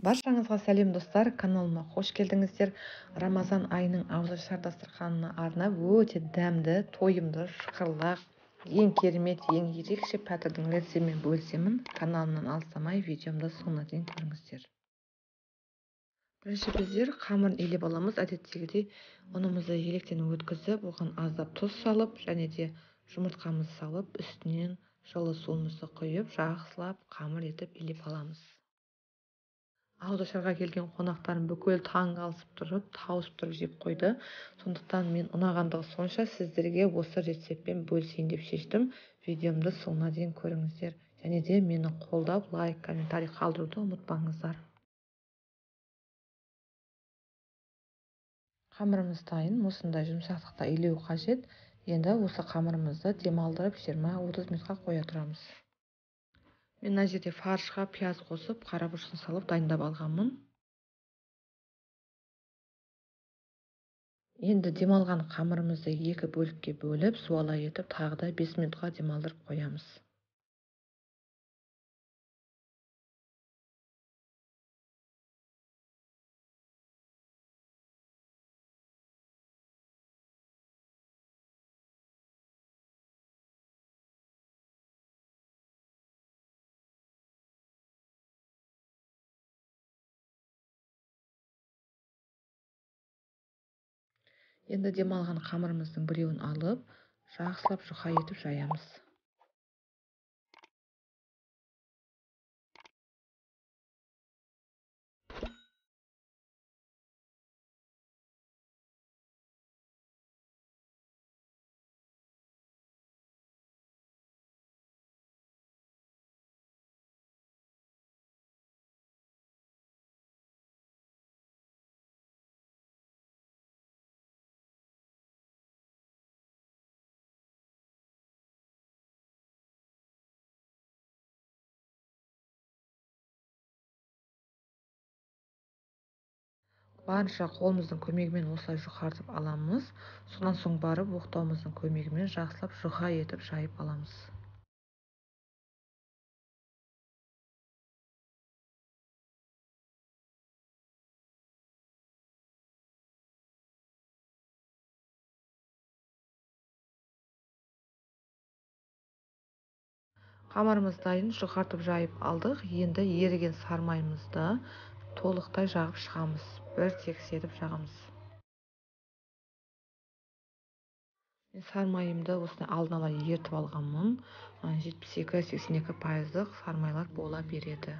Баршаңызға сәлем достар, каналыма қош келдіңіздер. Рамазан айының ауызашар дастарханына арнап өте дәмді, тойымды, шықырлақ, ең керемет, ең ерекше пәтірдің рецептімен бөлісемін. Каналымнан алыстамай видеомды соңына дейін көріңіздер. Бірінші біздер қамырын илеп аламыз. Әдеттегідей ұнымызды електен өткізіп, оған аздап тұз салып, және де жұмыртқамызды салып, үстінен жылы суымызды құйып, жақсылап қамыр етіп илеп аламыз. Ауызашарға келген қонақтарым бүкіл таң қалысып тұрып, тауысып тұрып жеп қойды. Сондықтан мен ұнағандығы сонша сіздерге осы рецептпен бөлісейін деп шештім. Видеомды соңына дейін көріңіздер. Және де мені қолдап, лайк, комментарий қалдыруды ұмытпаңыздар. Қамырымыз дайын, осындай жұмсақтықта илеу қажет. Енді осы қамырымызды демалдырып 20-30 минутқа қоя тұрамыз. Мен мына жерде фаршқа пияз қосып, қарабұршыны салып дайындап алғанмын. Енді демалған қамырымызды екі бөлікке бөліп, суала етіп, тағы да 5 минутқа демалдырып қоямыз. Енді демалған қамырымыздың біреуін алып, жақсылап жұқа етіп жаямыз. Барынша қолымыздың көмегімен осылай жұқартып аламыз. Сонан соң барып оқтауымыздың көмегімен жақсылап жұқа етіп жайып аламыз. Қамырымыз дайын, жұқартып жайып алдық. Енді еріген сармайымызды толықтай жағып шығамыз. Бір текіс етіп жағамыз. Мен сармайымды осыны алдын ала ертіп алғанмын. 72-82% сармайлар бола береді.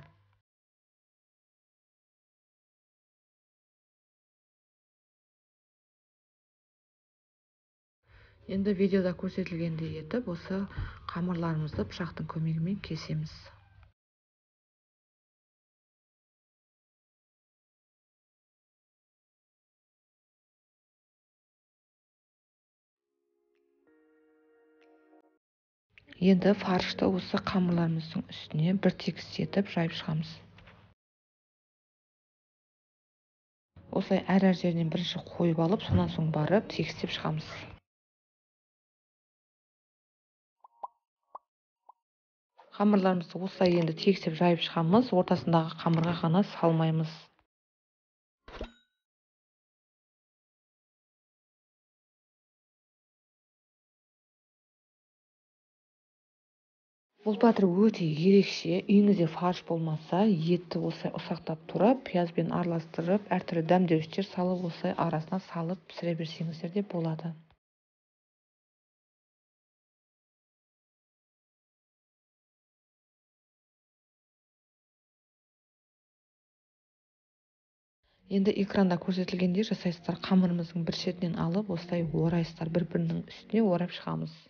Енді видеода көрсетілгендей етіп, осы қамырларымызды пышақтың көмегімен кесеміз. Енді фаршты осы қамырларымыздың үстіне бір тегіс етіп жайып шығамыз. Осылай әр жерінен бірінші қойып алып, сонан соң барып тегістеп шығамыз. Қамырларымызды осылай енді тегістеп жайып шығамыз. Ортасындағы қамырға ғана салмаймыз. Бұл пәтір өте ерекше. Үйіңізде фарш болмаса, етті осылай ұсақтап турап, пиязбен араластырып, әртүрлі дәмдеуіштер салып, осылай арасына салып пісіре берсеңіздер де болады. Енді экранда көрсетілгендей жасайсыздар. Қамырымыздың бір шетінен алып, осылай орайсыздар, бір-бірінің үстіне орап шығамыз.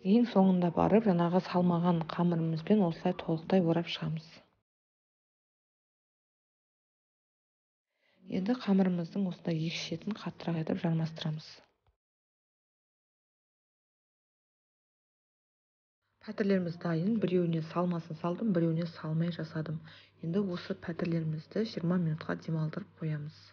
Ең соңында барып, жаңағы салмаған қамырымызбен осылай толықтай орап шығамыз. Енді қамырымыздың осындай екі шетін қаттырақ етіп жармастырамыз. Пәтірлеріміз дайын. Біреуіне салмасын салдым, біреуіне салмай жасадым. Енді осы пәтірлерімізді 20 минутқа демалдырып қоямыз.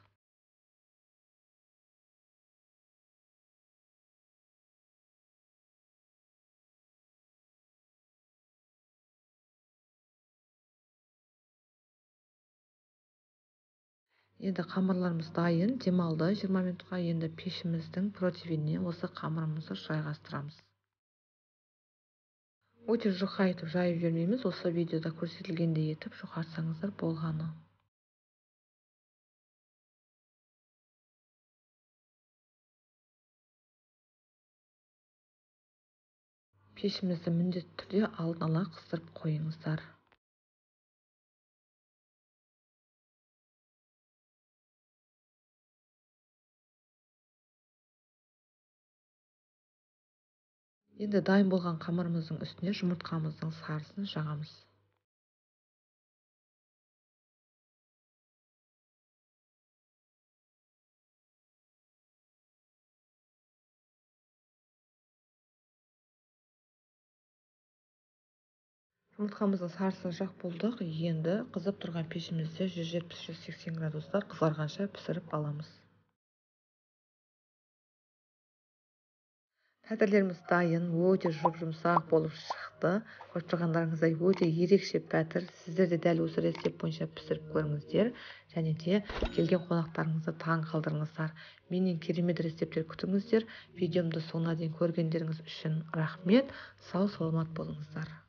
Енді қамырларымыз дайын, демалды 20 минутқа. Енді пешіміздің противеніне осы қамырымызды жайғастырамыз. Өте жұқа етіп жайып жібермейміз, осы видеода көрсетілгендей етіп жұқартсаңыздар болғаны. Пешімізді міндетті түрде алдын ала қыздырып қойыңыздар. Енді дайын болған қамырымыздың үстіне жұмыртқамыздың сарысын жағамыз. Жұмыртқамыздың сарысын жақ болдық. Енді қызып тұрған пешімізде 170-180 градуста қызарғанша пісіріп аламыз. Пәтірлеріміз дайын, өте жұмсақ болып шықты. Көріп тұрғандарыңыздай өте ерекше пәтір. Сіздер де дәл осы рецепт бойынша пісіріп көріңіздер, және де келген қонақтарыңызды таң қалдырыңыздар. Менен керемет рецепттер күтіңіздер. Видеомды соңына дейін көргендеріңіз үшін рахмет. Сау саламат болыңыздар.